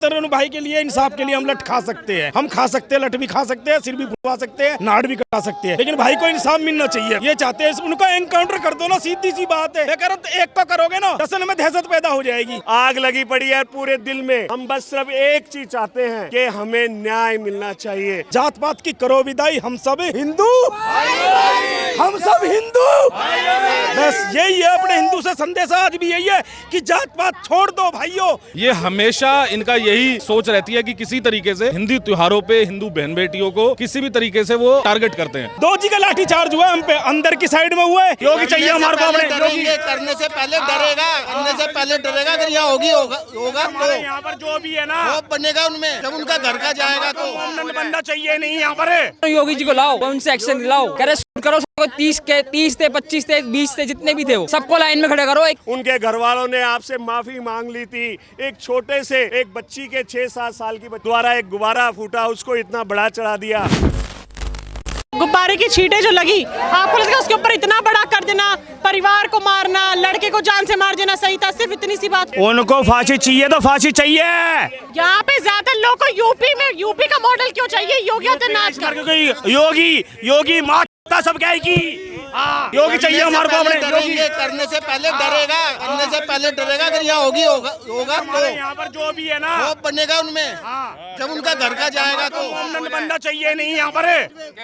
तरुण भाई के लिए, इंसाफ के लिए हम लट खा सकते हैं, हम खा सकते हैं, लट भी खा सकते हैं, सिर भी फुलवा सकते हैं, नाड़ भी कटा सकते हैं, लेकिन भाई को इंसाफ मिलना चाहिए। ये चाहते हैं उनका एनकाउंटर कर दो ना, सीधी सी बात है। मैं कह रहा हूं एक को करोगे ना, दसन में दहशत पैदा हो जाएगी। आग लगी पड़ी है पूरे दिल में। हम बस सिर्फ एक चीज चाहते हैं कि हमें न्याय मिलना चाहिए। जात पात की करो विदाई, हम सब हिंदू, हम सब हिंदू। बस यही है, अपने हिंदू से संदेश आज भी यही है कि जात पात छोड़ दो भाइयों। ये हमेशा इनका यही सोच रहती है कि किसी तरीके से हिंदू त्योहारों पे हिंदू बहन बेटियों को किसी भी तरीके से वो टारगेट करते हैं। 2 जी का लाठी चार्ज हुआ हम पे, अंदर की साइड में हुआ है। योगी चाहिए हमारे को, अपने डरेंगे, करने से पहले डरेगा, करने से पहले डरेगा। अगर यहाँ होगा तो यहाँ पर जो भी है ना वो बनेगा उनमें, जब उनका घर का जाएगा तो बंदा चाहिए नहीं यहाँ पर। योगी जी को लाओ, उनसे एक्शन दिलाओ, करो 30 थे, 25 थे, 20 थे, जितने भी थे वो सबको लाइन में खड़े करो। उनके घर वालों ने आपसे माफी मांग ली थी। एक छोटे से एक बच्ची के 6-7 साल की द्वारा एक गुब्बारा फूटा, उसको इतना बड़ा चढ़ा दिया। गुब्बारे की छींटे जो लगी, आपको लगता है उसके ऊपर इतना बड़ा कर देना, परिवार को मारना, लड़के को जान से मार देना सही था? सिर्फ इतनी सी बात। उनको फांसी चाहिए तो फांसी चाहिए। यहाँ पे ज्यादा लोगों को यूपी का मॉडल क्यों चाहिए? योगी आदित्यनाथ का। योगी माँ सब क्या की योगी चाहिए हमारे को, अपने डरेंगे, करने से पहले डरेगा, करने से पहले डरेगा। अगर यहाँ होगा तो यहाँ पर जो भी है ना वो बनेगा उनमें, जब उनका घर का जाएगा तो बंदा चाहिए नहीं यहाँ पर।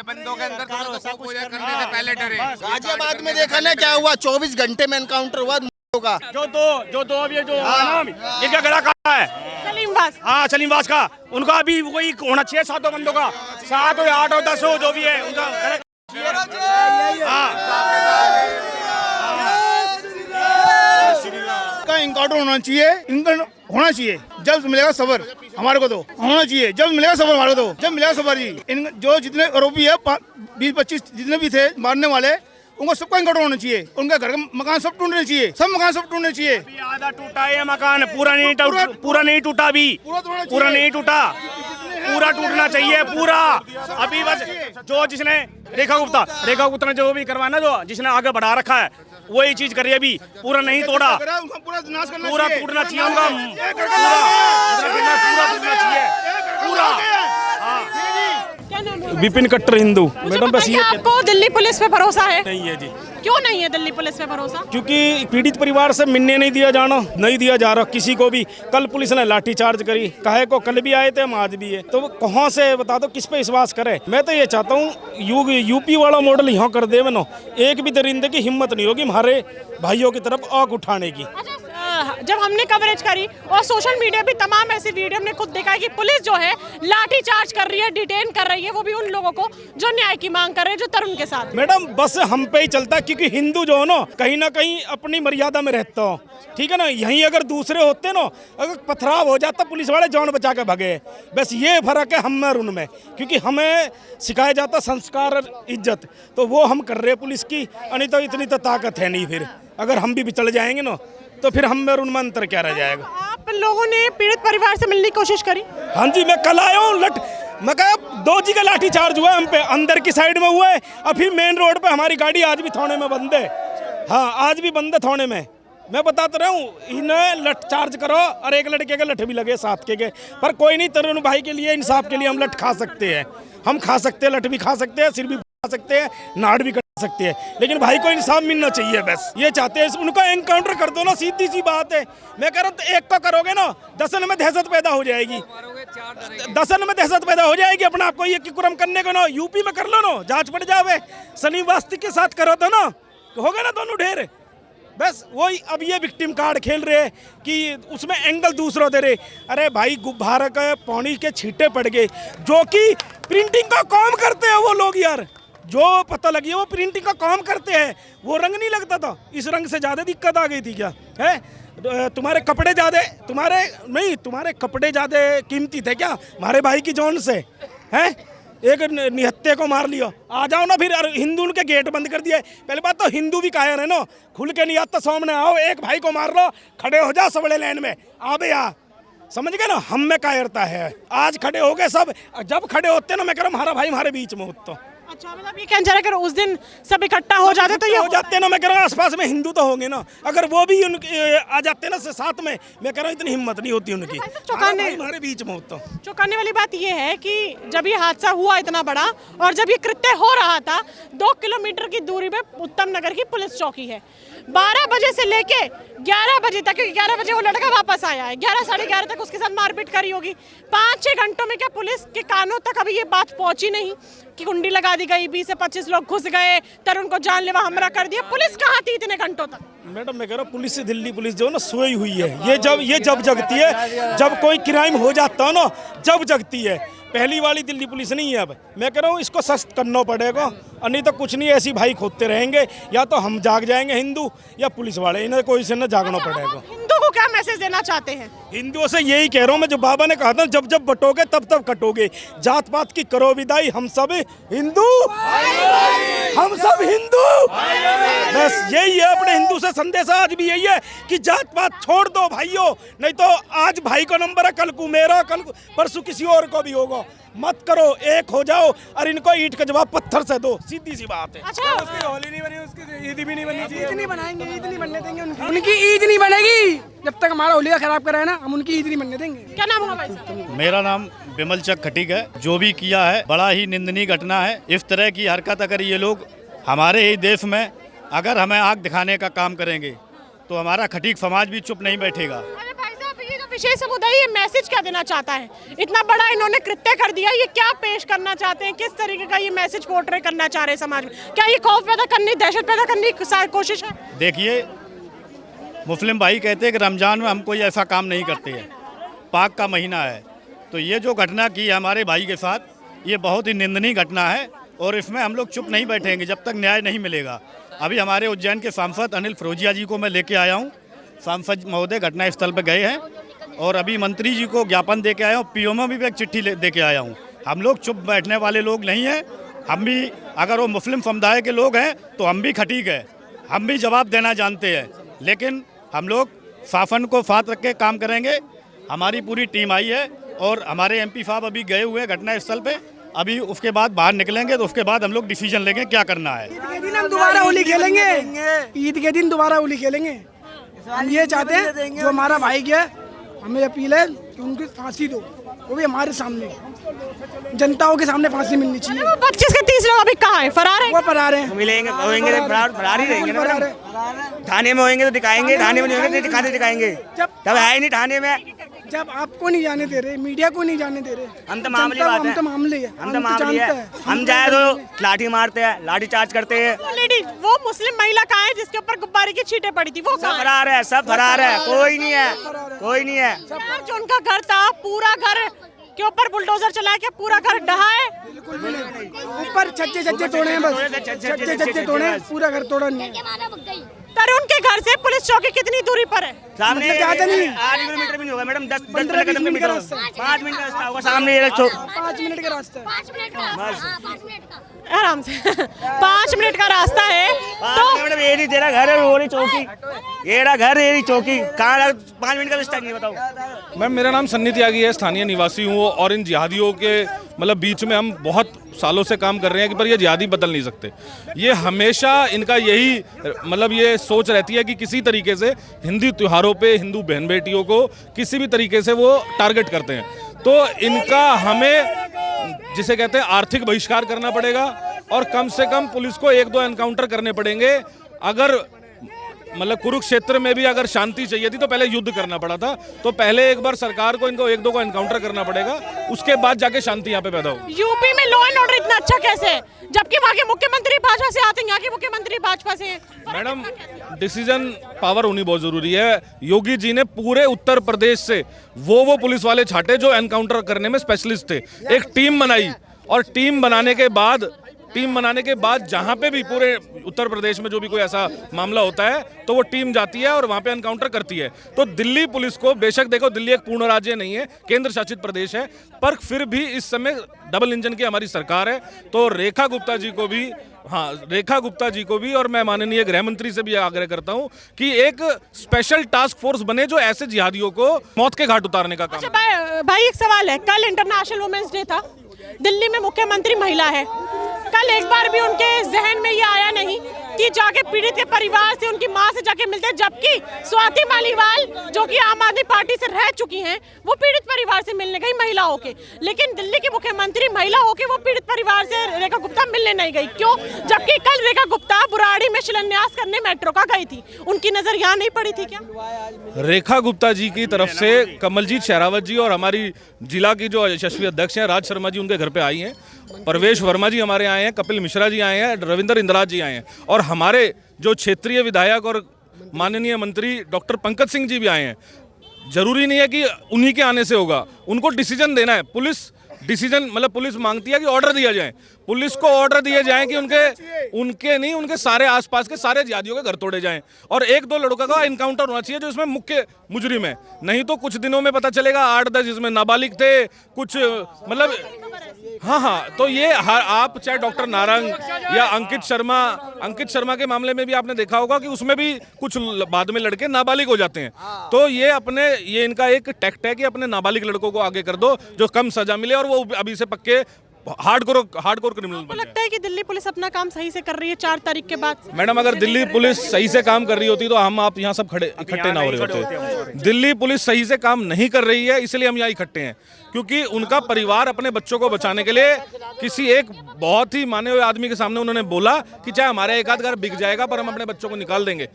बंदों के अंदर पूजा करने से पहले डरे। गाजियाबाद में देखा ना क्या हुआ, 24 घंटे में एनकाउंटर हुआ होगा। जो दो अब ये जो इनका गला काटा है सलीम वास का, उनका अभी वही होना चाहिए 7 बंदों का, 7 हो 8 हो 10 हो जो भी है उनका गला का इनकाउंटर होना चाहिए, होना चाहिए। जब मिलेगा सबर हमारे को तो होना चाहिए, जब मिलेगा सबर हमारे को तो, जब मिलेगा सबर जी। जो जितने आरोपी है 20-25 जितने भी थे मारने वाले, उनको सबका इनकाउंटर होना चाहिए। उनका घर का मकान सब टूटने चाहिए, सब मकान सब टूटने चाहिए। आधा टूटा है मकान, पूरा नहीं टूटा अभी, पूरा नहीं टूटा, पूरा टूटना चाहिए पूरा। अभी बस जो जिसने रेखा गुप्ता ने जो भी करवाया ना, जो जिसने आगे बढ़ा रखा है वही चीज करी है। अभी पूरा नहीं तोड़ा, पूरा टूटना चाहिए उनका, पूरा टूटना चाहिए पूरा। विपिन कट्टर हिंदू। मैडम बस ये आपको दिल्ली पुलिस पे भरोसा है? नहीं है जी। क्यों नहीं है दिल्ली पुलिस पे भरोसा? क्योंकि पीड़ित परिवार से मिलने नहीं दिया जा रहा किसी को भी। कल पुलिस ने लाठीचार्ज करी, कहे को कल भी आए थे, हम आज भी है, तो कहाँ से बता दो किस पे विश्वास करे। मैं तो ये चाहता हूँ यूपी वाला मॉडल यहाँ कर दे ना, एक भी दरिंदे की हिम्मत नहीं होगी हमारे भाइयों की तरफ आग उठाने की। जब हमने कवरेज करी और सोशल मीडिया भी तमाम ऐसी वीडियो हमने खुद देखा है कि पुलिस जो है लाठी चार्ज कर रही है, डिटेन कर रही है, वो भी उन लोगों को जो न्याय की मांग कर रहे हैं, जो तरुण के साथ। मैडम बस हम पे ही चलता है, क्योंकि हिंदू जो है ना कहीं अपनी मर्यादा में रहता हो, ठीक है ना। यहीं अगर दूसरे होते ना, अगर पथराव हो जाता पुलिस वाले जान बचा के भगे। बस ये फर्क है हम और उनमें, क्योंकि हमें सिखाया जाता संस्कार और इज्जत, तो वो हम कर रहे हैं पुलिस की। नहीं तो इतनी तो ताकत है नहीं, फिर अगर हम भी चले जाएंगे ना तो फिर हम और उनमें अंतर क्या रह जाएगा। आप लोगों ने पीड़ित परिवार से मिलने की कोशिश करी? हाँ जी, मैं कल आया हूँ। मैं कहा 2 जी का लाठी चार्ज हुआ हम पे, अंदर की साइड में हुआ है, और फिर मेन रोड पे हमारी गाड़ी आज भी थाने में बंद है। हाँ, आज भी बंद है थाने में। मैं बताता रहा हूँ, इन्हें लठ चार्ज करो, और एक लड़के के लठ भी लगे 7 के, पर कोई नहीं। तरुण भाई के लिए, इंसाफ के लिए हम लठ खा सकते हैं, हम खा सकते हैं, लठ भी खा सकते हैं, सिर भी खा सकते हैं, नाड़ भी कटा सकते हैं, लेकिन भाई को इंसाफ मिलना चाहिए। बस ये चाहते हैं, उनका एनकाउंटर कर दो ना, सीधी सी बात है। मैं कह रहा हूँ एक को करोगे ना, दसन में दहशत पैदा हो जाएगी, दसन में दहशत पैदा हो जाएगी। अपने आप को ये कुकर्म करने को ना यूपी में कर लो ना, जांच पड़ जावे। सलीम वास्ती के साथ करो तो ना होगा ना दोनों ढेर। बस वही अब ये विक्टिम कार्ड खेल रहे हैं कि उसमें एंगल दूसरा दे रहे। अरे भाई, गुब्बारे के पानी के छींटे पड़ गए, जो कि प्रिंटिंग का काम करते हैं वो लोग यार, जो पता लगी है वो प्रिंटिंग का काम करते हैं। वो रंग नहीं लगता था, इस रंग से ज़्यादा दिक्कत आ गई थी क्या है? तुम्हारे कपड़े ज़्यादा, तुम्हारे कपड़े ज़्यादा कीमती थे क्या हमारे भाई की जान से? हैं, एक निहत्ते को मार लिया, आ जाओ ना फिर। हिंदू के गेट बंद कर दिए। पहले बात तो हिंदू भी कायर है ना, खुल के नहीं आता, सामने आओ, एक भाई को मार लो, खड़े हो जाओ सबड़े लाइन में, आ बे आ, समझ गए ना। हम में कायरता है, आज खड़े हो गए सब। जब खड़े होते ना, मैं कह रहा हूँ हमारा भाई हमारे बीच में होता। अच्छा, मतलब ये कहना चाह रहे हैं, अगर उस दिन सब इकट्ठा हो जाते तो ये हो जाते ना, मैं कह रहा हूँ आसपास में हिंदू तो होंगे ना, अगर वो भी उनके आ जाते ना साथ में, मैं कह रहा हूँ इतनी हिम्मत नहीं होती उनकी। हमारे बीच में होता। चौंकाने वाली बात ये है कि जब ये हादसा हुआ इतना बड़ा और जब ये कृत्य हो रहा था, 2 किलोमीटर की दूरी पे उत्तम नगर की पुलिस चौकी है। 12 बजे से लेके 11 बजे तक, क्योंकि 11 बजे वो लड़का वापस आया है, 11 साढ़े 11 तक उसके साथ मारपीट करी होगी। 5-6 घंटों में क्या पुलिस के कानों तक अभी ये बात पहुंची नहीं कि कुंडी लगा दी गई, 20 से 25 लोग घुस गए, तरुण को जानलेवा हमला कर दिया। पुलिस कहाँ थी इतने घंटों तक? मैडम मैं कह रहा हूँ पुलिस, दिल्ली पुलिस जो है ना सोई हुई है। ये जब जगती है, जब कोई क्राइम हो जाता है ना, जब जगती है। पहली वाली दिल्ली पुलिस नहीं है। अब मैं कह रहा हूँ इसको सख्त करना पड़ेगा, और नहीं तो कुछ नहीं, ऐसी भाई खोदते रहेंगे। या तो हम जाग जाएंगे हिंदू, या पुलिस वाले, इन्हें कोई से ना जागना पड़ेगा। हिंदू को क्या मैसेज देना चाहते हैं? हिंदुओं से यही कह रहा हूँ मैं, जो बाबा ने कहा था, जब जब बटोगे तब तब कटोगे। जात पात की करो विदाई, हम सब हिंदू, हम सब हिंदू। बस यही है अपने हिंदू से संदेश आज भी यही है कि जात पात छोड़ दो भाइयों, नहीं तो आज भाई का नंबर है, कल को मेरा, कल परसों किसी और को भी होगा। मत करो, एक हो जाओ, और इनको ईंट का जवाब पत्थर से दो, सीधी सी बात है। अच्छा, उसकी होली नहीं बनी, उसकी ईद भी नहीं बनी चाहिए। ईद नहीं बनाएंगे, ईद नहीं बनने देंगे उनकी ईद नहीं बनेगी जब तक हमारा होलिका खराब करा है ना, हम उनकी ईद नहीं बनने देंगे। क्या नाम होगा भाई साहब? मेरा नाम बिमल चक खटीक है। जो भी किया है बड़ा ही निंदनीय घटना है। इस तरह की हरकत अगर ये लोग हमारे ही देश में अगर हमें आग दिखाने का काम करेंगे तो हमारा खटीक समाज भी चुप नहीं बैठेगा। अरे भाई साहब, ये जो विशेष समुदाय ये मैसेज क्या देना चाहता है? इतना बड़ा इन्होंने कृत्य कर दिया, ये क्या पेश करना चाहते हैं? किस तरीके का ये मैसेज पोर्ट्रे करना चाह रहे हैं समाज में? क्या ये खौफ पैदा करने, दहशत पैदा करने की कोशिश है? देखिए, मुस्लिम भाई कहते हैं कि रमज़ान में हम कोई ऐसा काम नहीं करते हैं, पाक का महीना है। तो ये जो घटना की हमारे भाई के साथ, ये बहुत ही निंदनीय घटना है, और इसमें हम लोग चुप नहीं बैठेंगे जब तक न्याय नहीं मिलेगा। अभी हमारे उज्जैन के सांसद अनिल फिरोजिया जी को मैं लेके आया हूँ। सांसद महोदय घटना स्थल पर गए हैं, और अभी मंत्री जी को ज्ञापन दे के आया हूँ, पीओ में भी एक चिट्ठी दे के आया हूँ। हम लोग चुप बैठने वाले लोग नहीं हैं। हम भी, अगर वो मुस्लिम समुदाय के लोग हैं तो हम भी खटीक है, हम भी जवाब देना जानते हैं। लेकिन हम लोग शासन को साथ रख के काम करेंगे। हमारी पूरी टीम आई है, और हमारे एमपी साहब अभी गए हुए हैं घटना स्थल पे। अभी उसके बाद बाहर निकलेंगे तो उसके बाद हम लोग डिसीजन लेंगे क्या करना है। ईद के दिन हम दोबारा होली खेलेंगे, ईद के दिन दोबारा होली खेलेंगे। हम ये चाहते हैं, जो हमारा भाई गया, हमें अपील है कि उनकी फांसी दो, वो भी हमारे सामने, जनताओं के सामने फांसी मिलनी चाहिए। 25 के 30 लोग अभी कहाँ हैं? फरार हैं? वो फरार हैं। मिलेंगे, होंगे फरार ही रहेंगे ना। थाने में होंगे तो दिखाएंगे, थाने में नहीं होंगे तो दिखाएंगे। तब है ही नहीं थाने में। जब आपको नहीं जाने दे रहे, मीडिया को नहीं जाने दे रहे, हम तो मामूली बात है, हम तो मामले है, हम तो मामूली है। हम जाए तो लाठी मारते हैं, लाठी चार्ज करते हैं। वो मुस्लिम महिला कहाँ है जिसके ऊपर गुब्बारे की छींटें पड़ी थी? वो सब फरार है, सब फरार है, कोई नहीं है, कोई नहीं है। यार, जो उनका घर था, पूरा घर के ऊपर बुलडोजर चलाया के पूरा घर ढहा है। ऊपर छज्जे तोड़े हैं, बस छज्जे तोड़े हैं, पूरा घर तोड़ा नहीं है। तरुण के घर से पुलिस चौकी कितनी दूरी पर है? सामने ज्यादा नहीं, 8 किलोमीटर भी नहीं होगा मैडम, 10 15 मिनट का रास्ता है। 5 मिनट का रास्ता होगा सामने। 5 मिनट का रास्ता है, 5 मिनट का आराम से 5 मिनट का रास्ता है। तो मैडम ये नहीं तेरा घर है, वो नहीं चौकी, येरा घर ये नहीं चौकी, कहाँ 5 मिनट का रास्ता नहीं बताओ। मैम मेरा नाम सन्नी त्यागी है, स्थानीय निवासी हूँ, और इन जिहादियों के मतलब बीच में हम बहुत सालों से काम कर रहे हैं कि पर ये जिहादी बदल नहीं सकते। ये हमेशा इनका यही मतलब ये सोच रहती है कि किसी तरीके से हिंदू त्योहारों पे हिंदू बहन बेटियों को किसी भी तरीके से वो टारगेट करते हैं। तो इनका हमें जिसे कहते हैं आर्थिक बहिष्कार करना पड़ेगा, और कम से कम पुलिस को 1-2 एनकाउंटर करने पड़ेंगे। अगर मतलब कुरुक्षेत्र में भी अगर शांति चाहिए थी तो पहले युद्ध करना पड़ा था, तो पहले एक बार सरकार को इनको 1-2 को एनकाउंटर करना पड़ेगा, उसके बाद जाके शांति यहाँ पे पैदा होगी। यूपी में लॉ एंड ऑर्डर इतना अच्छा कैसे है, जबकि वहाँ के मुख्यमंत्री भाजपा से आते हैं, यहाँ के मुख्यमंत्री भाजपा से हैं? मैडम डिसीजन पावर होनी बहुत जरूरी है। योगी जी ने पूरे उत्तर प्रदेश से वो पुलिस वाले छाटे जो एनकाउंटर करने में स्पेशलिस्ट थे, एक टीम बनाई, और टीम बनाने के बाद जहां पे भी पूरे उत्तर प्रदेश में जो भी कोई ऐसा मामला होता है तो वो टीम जाती है और वहां पे एनकाउंटर करती है। तो दिल्ली पुलिस को, बेशक देखो दिल्ली एक पूर्ण राज्य नहीं है, केंद्र शासित प्रदेश है, पर फिर भी इस समय डबल इंजन की हमारी सरकार है। तो रेखा गुप्ता जी को भी और मैं माननीय गृह मंत्री से भी आग्रह करता हूं कि एक स्पेशल टास्क फोर्स बने जो ऐसे जिहादियों को मौत के घाट उतारने का काम। अच्छा भाई एक सवाल है, कल इंटरनेशनल वुमेन्स डे था, दिल्ली में मुख्यमंत्री महिला है, कल एक बार भी उनके जहन में ये आया नहीं कि जाके पीड़ित के परिवार से, उनकी मां से जाके मिलते, जबकि स्वाति मालीवाल जो कि आम आदमी पार्टी से रह चुकी हैं, वो पीड़ित परिवार से मिलने गई महिला होके। लेकिन दिल्ली की मुख्यमंत्री महिला होके वो पीड़ित परिवार से रेखा गुप्ता मिलने नहीं गई। क्यों? जबकि कल रेखा गुप्ता बुराड़ी में शिलान्यास करने मेट्रो का गई थी, उनकी नजर यहाँ नहीं पड़ी थी क्या? रेखा गुप्ता जी की तरफ से कमलजीत शेरावत जी और हमारी जिला की जो यशस्वी अध्यक्ष हैं राज शर्मा जी उनके घर पे आई हैं, परवेश वर्मा जी हमारे आए हैं, कपिल मिश्रा जी आए हैं, रविंद्र इंद्राज जी आए हैं, और हमारे जो क्षेत्रीय विधायक और माननीय मंत्री डॉक्टर पंकज सिंह जी भी आए हैं। जरूरी नहीं है कि उन्हीं के आने से होगा, उनको डिसीजन देना है। पुलिस डिसीजन मतलब पुलिस मांगती है कि ऑर्डर दिया जाए, पुलिस को ऑर्डर दिए जाएं कि उनके सारे आसपास के सारे जिहादियों के घर तोड़े जाएं, और 1-2 लड़कों का इनकाउंटर होना चाहिए जो इसमें मुख्य मुजरिम है। नहीं तो कुछ दिनों में पता चलेगा 8-10 इसमें नाबालिग थे, कुछ मतलब हाँ। तो ये आप चाहे डॉक्टर नारंग या अंकित शर्मा के मामले में भी आपने देखा होगा कि उसमें भी कुछ बाद में लड़के नाबालिग हो जाते हैं। तो ये इनका एक टैक्ट है कि अपने नाबालिग लड़कों को आगे कर दो जो कम सजा मिले और वो अभी से पक्के हार्डकोर क्रिमिनल बन जाए। लगता है कि दिल्ली पुलिस अपना काम सही से कर रही है 4 तारीख के बाद? मैडम, अगर दिल्ली पुलिस सही से काम कर रही होती तो हम आप यहाँ सब इकट्ठे ना हो रहे होते। दिल्ली पुलिस सही से काम नहीं कर रही है, इसलिए हम यहाँ इकट्ठे हैं, क्योंकि उनका परिवार अपने बच्चों को बचाने के लिए किसी एक बहुत ही माने हुए आदमी के सामने उन्होंने बोला कि चाहे हमारा एक आध घर बिक जाएगा पर हम अपने बच्चों को निकाल देंगे।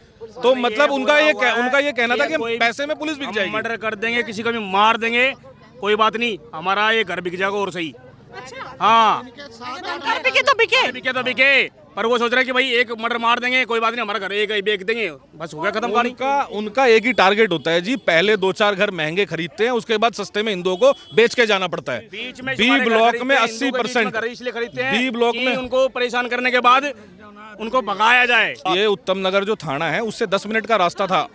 तो मतलब उनका ये कहना था कि पैसे में पुलिस बिक जाएगी, मर्डर कर देंगे, किसी को भी मार देंगे, कोई बात नहीं, हमारा ये घर बिक जाएगा और सही। अच्छा, हाँ, घर बिके तो बिके, पर वो सोच रहे हैं कि भाई एक मर्डर मार देंगे, कोई बात नहीं, हमारा घर एक ही बेच देंगे, बस हो गया खत्म कहानी। उनका एक ही टारगेट होता है जी, पहले 2-4 घर महंगे खरीदते हैं, उसके बाद सस्ते में हिंदुओं को बेच के जाना पड़ता है। बी ब्लॉक में 80% इसलिए खरीदते हैं बी ब्लॉक में उनको परेशान करने के बाद उनको भगाया जाए। ये उत्तम नगर जो थाना है उससे 10 मिनट का रास्ता था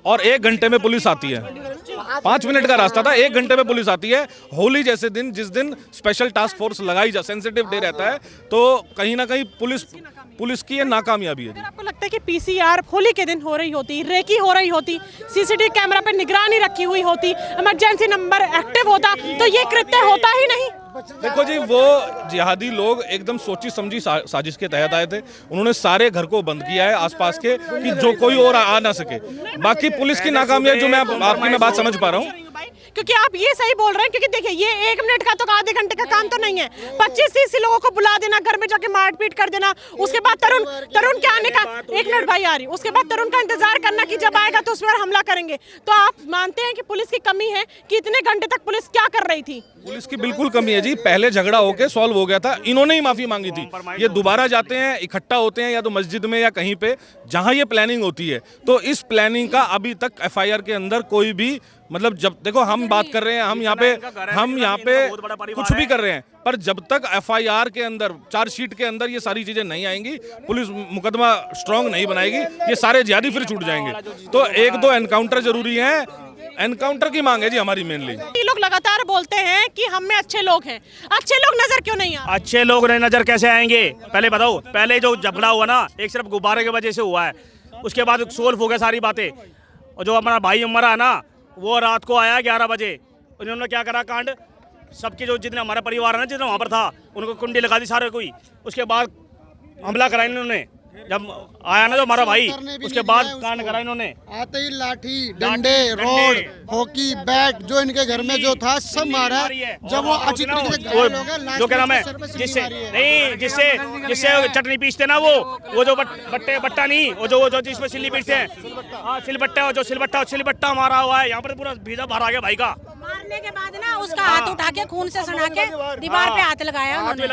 और 1 घंटे में पुलिस आती है। 5 मिनट का रास्ता था, 1 घंटे में पुलिस आती है। होली जैसे दिन, जिस दिन स्पेशल टास्क फोर्स लगाई जा, सेंसिटिव डे रहता है, तो कहीं ना कहीं पुलिस की ये नाकामयाबी है। आपको लगता है कि पीसीआर होली के दिन हो रही होती, रेकी हो रही होती, सीसीटीवी कैमरा पे निगरानी रखी हुई होती, इमरजेंसी नंबर एक्टिव होता, तो ये कृत्य होता ही नहीं? देखो जी, वो जिहादी लोग एकदम सोची समझी साजिश के तहत आए थे। उन्होंने सारे घर को बंद किया है आसपास के कि जो कोई और आ ना सके। बाकी पुलिस की नाकामयाबी जो मैं आपकी बात समझ पा रहा हूँ, क्योंकि आप ये सही बोल रहे हैं, क्योंकि देखिए ये 1 मिनट का तो आधे घंटे का काम तो नहीं है। 25-30 लोगों को बुला देना, घर में जाके मारपीट कर देना, उसके बाद तरुण के आने का 1 मिनट भाई आ रही, उसके बाद तरुण का इंतजार करना कि जब आएगा तो उस पर हमला करेंगे। तो आप मानते हैं कि पुलिस की कमी है कि इतने घंटे तक पुलिस क्या कर रही थी? पुलिस की बिल्कुल कमी है जी। पहले झगड़ा होके सॉल्व हो गया था, इन्होंने ही माफी मांगी थी। ये दोबारा जाते हैं, इकट्ठा होते हैं या तो मस्जिद में या कहीं पे जहां ये प्लानिंग होती है। तो इस प्लानिंग का अभी तक एफआईआर के अंदर कोई भी मतलब, जब देखो हम बात कर रहे हैं, हम यहाँ पे कुछ भी कर रहे हैं, पर जब तक एफआईआर के अंदर, चार्जशीट के अंदर ये सारी चीजें नहीं आएंगी, पुलिस मुकदमा स्ट्रांग नहीं बनाएगी, ये सारे जिहादी फिर छूट जाएंगे। तो 1-2 एनकाउंटर जरूरी है, एनकाउंटर की मांग है जी हमारी मेनली। ये लोग लगातार बोलते हैं कि हम में अच्छे लोग हैं, अच्छे लोग नजर क्यों नहीं आ रहे? अच्छे लोग नजर कैसे आएंगे? पहले बताओ, पहले जो झगड़ा हुआ ना, एक सिर्फ गुब्बारे की वजह से हुआ है, उसके बाद सोल्व हो गया सारी बातें। और जो हमारा भाई मरा ना, वो रात को आया 11 बजे, उन्होंने क्या करा कांड, सबके जो जितना हमारा परिवार है ना, जितना वहाँ पर था, उनको कुंडी लगा दी सारे कोई। उसके बाद हमला करा इन्होंने, जब आया ना जो हमारा भाई, उसके बाद कांड करा इन्होंने। आते ही लाठी, डंडे, रोड, हॉकी, बैट, जो इनके घर में जो था सब मारा। जब वो अच्छी तरीके से घायल हो गए, जो क्या नाम है, जिससे चटनी पीसते ना, वो जो बट्टा नहीं, वो जो जिसमें सिल्ली पीसते हैं, हाँ सिलबट्टा, जो सिलबट्टा मारा हुआ है, यहाँ पर पूरा भीजा भर आ गया भाई का। मारने के बाद ना उसका हाथ उठा के खून से सना के दीवार पे हाथ लगाया उन्होंने,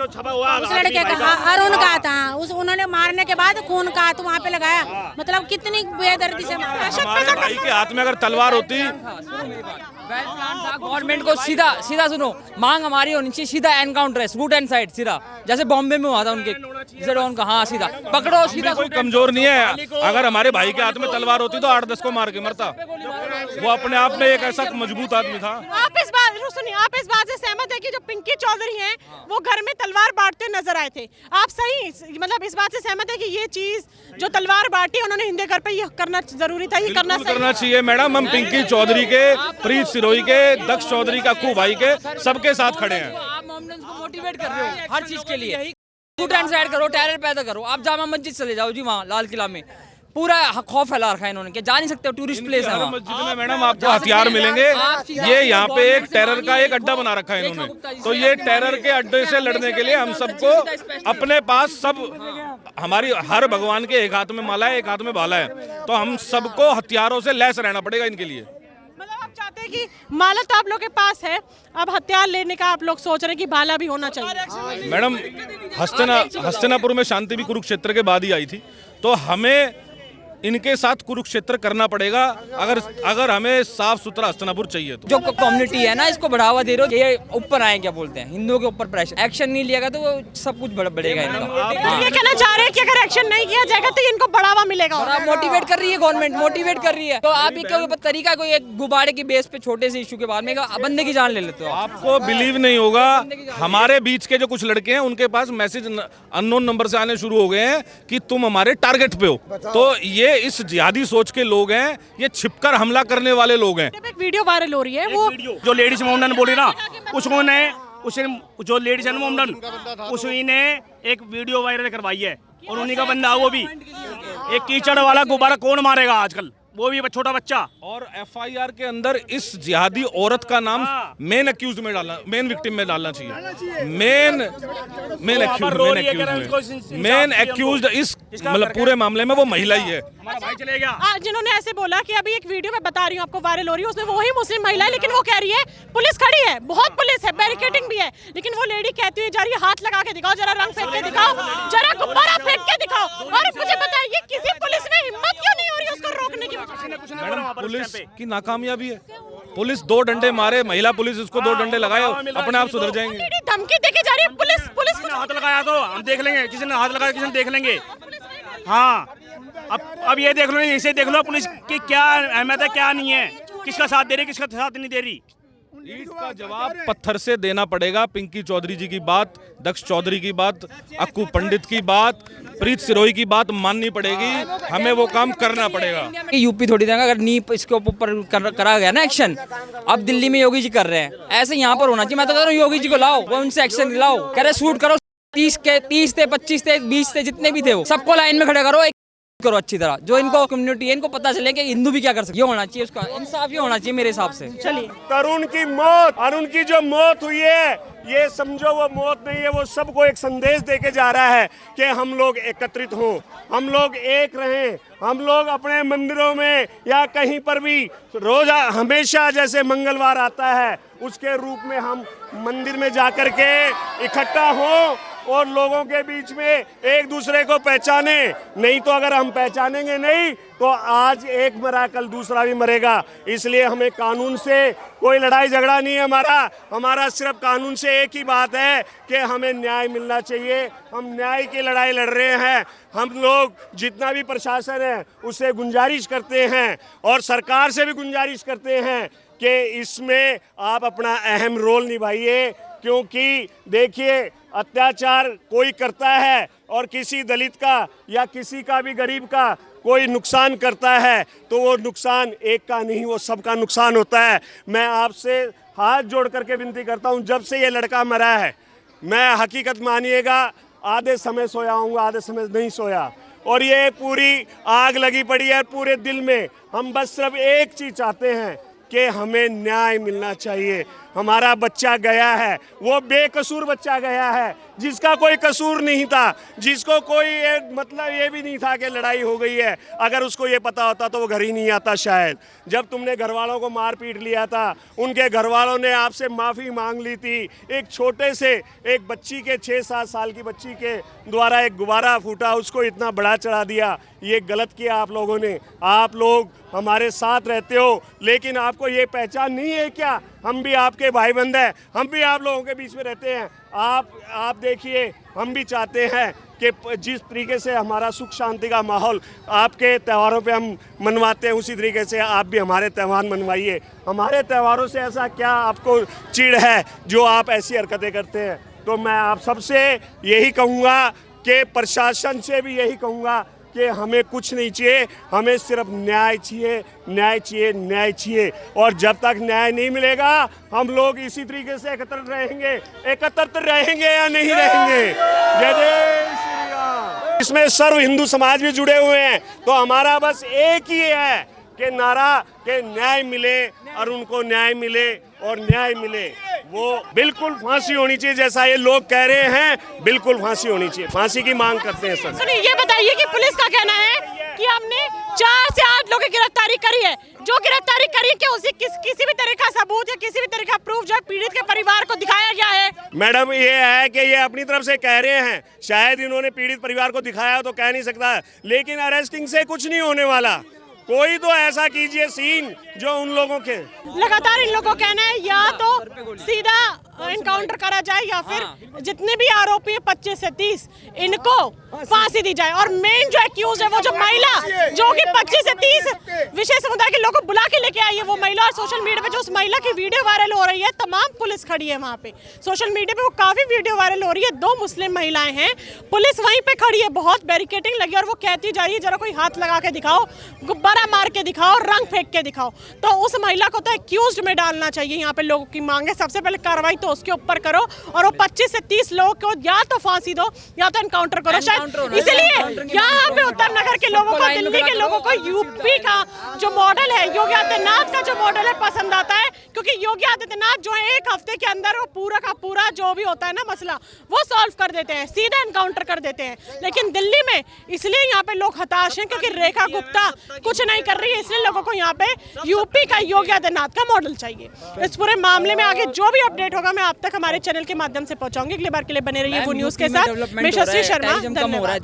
छपा हुआ उस लड़के का, अरुण का था, उन्होंने मारने के बाद खून का हाथ वहाँ पे लगाया। मतलब कितनी बेदर्दी से मारा। भाई के हाथ में अगर तलवार होती, गवर्नमेंट को सीधा सुनो, मांग हमारी होनी चाहिए सीधा एनकाउंटर, शूट एंड साइड सीधा, जैसे बॉम्बे में हुआ था उनके का। हाँ, सीधा पकड़ो, सीधा। कोई कमजोर नहीं है, अगर हमारे भाई के हाथ में तलवार होती तो 8-10 को मार के मरता। वो अपने आप में एक ऐसा मजबूत आदमी था। आप इस बात से सहमत है कि जो पिंकी चौधरी हैं, वो घर में तलवार बांटते नजर आए थे? आप सही मतलब इस बात से सहमत है कि ये चीज जो तलवार बांटी उन्होंने हिंदे घर पे, ये करना जरूरी था, ये करना चाहिए मैडम। हम पिंकी चौधरी के, प्रीत सिरोही के, दक्ष चौधरी का अक्कू भाई के, सबके साथ खड़े हैं। आप मोटिवेट कर रहे हो हर चीज के लिए। शूट एंड साइड करो, टेरर पैदा करो। आप जामा मस्जिद चले जाओ जी, वहाँ लाल किला में पूरा खौफ फैला रखा है इन्होंने कि जा नहीं सकते, टूरिस्ट प्लेस है हर वहाँ। मस्जिद में मैडम आपको हथियार मिलेंगे। ये यहाँ पे एक टेरर का एक अड्डा बना रखा है इन्होंने, तो ये टेरर के अड्डे से लड़ने के लिए हम सबको अपने पास सब हमारी हर भगवान के एक हाथ में माला है, एक हाथ में भाला है, तो हम सबको हथियारों से लैस रहना पड़ेगा इनके लिए। मतलब आप चाहते हैं कि माला तो आप लोग के पास है, अब हथियार लेने का आप लोग सोच रहे हैं कि भाला भी होना चाहिए। मैडम हस्तिनापुर में शांति भी कुरुक्षेत्र के बाद ही आई थी, तो हमें इनके साथ कुरुक्षेत्र करना पड़ेगा अगर हमें साफ सुथरा हस्तिनापुर चाहिए तो। जो कम्युनिटी है ना, इसको बढ़ावा दे रहे हो, ये ऊपर आए, क्या बोलते हैं, हिंदुओं के ऊपर प्रेशर, एक्शन नहीं लिया तो वो सब कुछ बढ़ेगा इनका। ये कहना चाह रहे हैं कि अगर एक्शन नहीं किया जाएगा तो इनको बढ़ावा मिलेगा। और आप मोटिवेट कर रही है, गवर्नमेंट मोटिवेट कर रही है, तो आप ये तरीका कोई एक गुब्बारे की बेस पे छोटे से इशू के बाद में बंदे की जान ले लेते हो। आपको बिलीव नहीं होगा, हमारे बीच के जो कुछ लड़के हैं उनके पास मैसेज अननोन नंबर से आने शुरू हो गए हैं कि तुम हमारे टारगेट पे हो। तो ये इस जिहादी सोच के लोग हैं, ये छिपकर हमला करने वाले लोग हैं। एक वीडियो वायरल हो रही है, वो जो लेडीज मोमडन बोली ना, उसने जो लेडीज है मोमडन, उसी ने एक वीडियो वायरल करवाई है, और उन्हीं का बंदा वो भी। एक कीचड़ वाला गुब्बारा कौन मारेगा आजकल, वो भी छोटा बच्चा। और एफआईआर के अंदर इस जिहादी औरत का नाम मेन अक्यूज में डालना, मेन विक्टिम में डालना चाहिए। मेन अक्यूज इस मतलब पूरे मामले में वो महिला ही है। हमारा भाई चले गया। जिन्होंने ऐसे बोला कि अभी एक वीडियो में बता रही हूँ आपको, वायरल हो रही है, उसमें वही मुस्लिम महिला है, लेकिन वो कह रही है पुलिस खड़ी है, बहुत पुलिस है, बैरिकेडिंग भी है, लेकिन वो लेडी कहती हुई जा रही है हाथ लगा के दिखाओ, जरा रंग फेंक के दिखाओ, जरा गुब्बारा फेंक के दिखाओ। और मुझे बताइए किसी पुलिस में हिम्मत क्यों नहीं हो रही उसको रोकने की? मैडम पुलिस की नाकामयाबी है, पुलिस 2 डंडे मारे, महिला पुलिस उसको 2 डंडे लगाए, अपने आप सुधर जाएंगे। धमकी देके जा रही है पुलिस किसी ने हाथ लगाया तो हम देख लेंगे, किसी ने हाथ लगाया किसी ने देख लेंगे। हाँ, अब ये देख लो, इसे देख लो पुलिस की क्या अहमियत है, क्या नहीं है, किसका साथ दे रही, किसका साथ नहीं दे रही। ईंट का जवाब पत्थर से देना पड़ेगा। पिंकी चौधरी जी की बात, दक्ष चौधरी की बात, अक्कू पंडित की बात, प्रीत सिरोही की बात माननी पड़ेगी, हमें वो काम करना पड़ेगा। यूपी थोड़ी देगा, अगर नी इसके ऊपर करा गया ना एक्शन, अब दिल्ली में योगी जी कर रहे हैं, ऐसे यहाँ पर होना चाहिए। मैं तो कह रहा हूँ योगी जी को लाओ, वो उनसे एक्शन दिलाओ, कह रहे शूट करो, 30 थे, 25 थे, 20 थे, जितने भी थे वो सबको लाइन में खड़े करो, करो अच्छी तरह, जो इनको कम्युनिटी है इनको पता चले कि हिंदू भी क्या कर सकते। ये होना चाहिए, उसका इंसाफ ये होना चाहिए मेरे हिसाब से। चलिए, तरुण की मौत और उनकी जो मौत हुई है, ये समझो वो मौत नहीं है, वो सबको एक संदेश देके जा रहा है कि हम लोग एकत्रित हों, हम लोग एक रहें, हम लोग अपने मंदिरों में या कहीं पर भी रोजा हमेशा जैसे मंगलवार आता है उसके रूप में हम मंदिर में जाकर के इकट्ठा हों और लोगों के बीच में एक दूसरे को पहचाने। नहीं तो अगर हम पहचानेंगे नहीं तो आज एक मरा कल दूसरा भी मरेगा। इसलिए हमें कानून से कोई लड़ाई झगड़ा नहीं है, हमारा सिर्फ कानून से एक ही बात है कि हमें न्याय मिलना चाहिए। हम न्याय की लड़ाई लड़ रहे हैं। हम लोग जितना भी प्रशासन है उससे गुजारिश करते हैं और सरकार से भी गुजारिश करते हैं कि इसमें आप अपना अहम रोल निभाइए, क्योंकि देखिए अत्याचार कोई करता है और किसी दलित का या किसी का भी गरीब का कोई नुकसान करता है तो वो नुकसान एक का नहीं, वो सबका नुकसान होता है। मैं आपसे हाथ जोड़ करके विनती करता हूँ, जब से ये लड़का मरा है मैं हकीकत मानिएगा आधे समय सोया हूँ, आधे समय नहीं सोया, और ये पूरी आग लगी पड़ी है पूरे दिल में। हम बस सिर्फ एक चीज़ चाहते हैं कि हमें न्याय मिलना चाहिए। हमारा बच्चा गया है, वो बेकसूर बच्चा गया है जिसका कोई कसूर नहीं था, जिसको कोई मतलब ये भी नहीं था कि लड़ाई हो गई है। अगर उसको ये पता होता तो वो घर ही नहीं आता शायद। जब तुमने घर वालों को मार पीट लिया था, उनके घर वालों ने आपसे माफ़ी मांग ली थी। एक छोटे से एक बच्ची के 6-7 साल की बच्ची के द्वारा एक गुब्बारा फूटा, उसको इतना बड़ा चढ़ा दिया। ये गलत किया आप लोगों ने। आप लोग हमारे साथ रहते हो, लेकिन आपको ये पहचान नहीं है क्या? हम भी आपके भाई बंद हैं, हम भी आप लोगों के बीच में रहते हैं। आप देखिए, हम भी चाहते हैं कि जिस तरीके से हमारा सुख शांति का माहौल आपके त्योहारों पे हम मनवाते हैं, उसी तरीके से आप भी हमारे त्यौहार मनवाइए। हमारे त्योहारों से ऐसा क्या आपको चिढ़ है जो आप ऐसी हरकतें करते हैं? तो मैं आप सबसे यही कहूँगा कि प्रशासन से भी यही कहूँगा कि हमें कुछ नहीं चाहिए, हमें सिर्फ न्याय चाहिए, न्याय चाहिए, न्याय चाहिए। और जब तक न्याय नहीं मिलेगा हम लोग इसी तरीके से एकत्रित रहेंगे या नहीं रहेंगे। जय जय श्री राम। इसमें सर्व हिंदू समाज भी जुड़े हुए हैं, तो हमारा बस एक ही है कि नारा के न्याय मिले और उनको न्याय मिले और न्याय मिले। वो बिल्कुल फांसी होनी चाहिए, जैसा ये लोग कह रहे हैं, बिल्कुल फांसी होनी चाहिए। फांसी की मांग करते हैं सर। सुनिए, ये बताइए कि पुलिस का कहना है कि हमने 4 से 8 लोगों की गिरफ्तारी करी है, जो गिरफ्तारी करी कि उसी किसी भी तरह का सबूत या किसी भी तरह का प्रूफ जो है पीड़ित के परिवार को दिखाया गया है? मैडम ये है कि ये अपनी तरफ से कह रहे हैं, शायद इन्होंने पीड़ित परिवार को दिखाया तो कह नहीं सकता, लेकिन अरेस्टिंग से कुछ नहीं होने वाला। कोई तो ऐसा कीजिए सीन जो उन लोगों के लगातार इन लोगों का कहना है या तो सीधा एनकाउंटर करा जाए या फिर जितने भी आरोपी हैं 25 से 30 इनको फांसी दी जाए। और मेन जो एक्यूज है वो जो महिला जो कि 25 से 30 विशेष समुदाय के लोगों को बुला के लेके आई है वो महिला, और सोशल मीडिया पे जो उस महिला की वीडियो वायरल हो रही है, तमाम पुलिस खड़ी है वहाँ पे सोशल मीडिया पे, वो काफी वीडियो वायरल हो रही है। 2 मुस्लिम महिलाएं हैं, पुलिस वहीं पे खड़ी है, बहुत बैरिकेडिंग लगी और वो कहती जा रही है जरा कोई हाथ लगा के दिखाओ, गुब्बारा मार के दिखाओ, रंग फेंक के दिखाओ। तो उस महिला को तो एक्यूज्ड में डालना चाहिए। यहाँ पे लोगों की मांग है सबसे पहले कार्रवाई तो उसके ऊपर करो, और वो 25 से 30 लोगों को या तो फांसी दो या तो एनकाउंटर करो। शायद इसलिए यहाँ पे उत्तम नगर के लोगों को, दिल्ली के लोगों को यूपी का जो मॉडल है, योगी आदित्यनाथ का जो मॉडल है पसंद आता है, क्योंकि योगी आदित्यनाथ जो है 1 हफ्ते के अंदर वो पूरा का पूरा जो भी होता है ना मसला वो सॉल्व कर देते हैं, सीधा एनकाउंटर कर देते हैं। लेकिन दिल्ली में इसलिए यहाँ पे लोग हताश हैं क्योंकि रेखा गुप्ता कुछ नहीं कर रही है, इसलिए लोगों को यहाँ पे यूपी का योगी आदित्यनाथ का मॉडल चाहिए। इस पूरे मामले में आगे जो भी अपडेट होगा मैं आप तक हमारे चैनल के माध्यम से पहुंचाऊंगी। अगली बार के लिए बने रहिए वो न्यूज के साथ। मैं शशि शर्मा, धन्यवाद।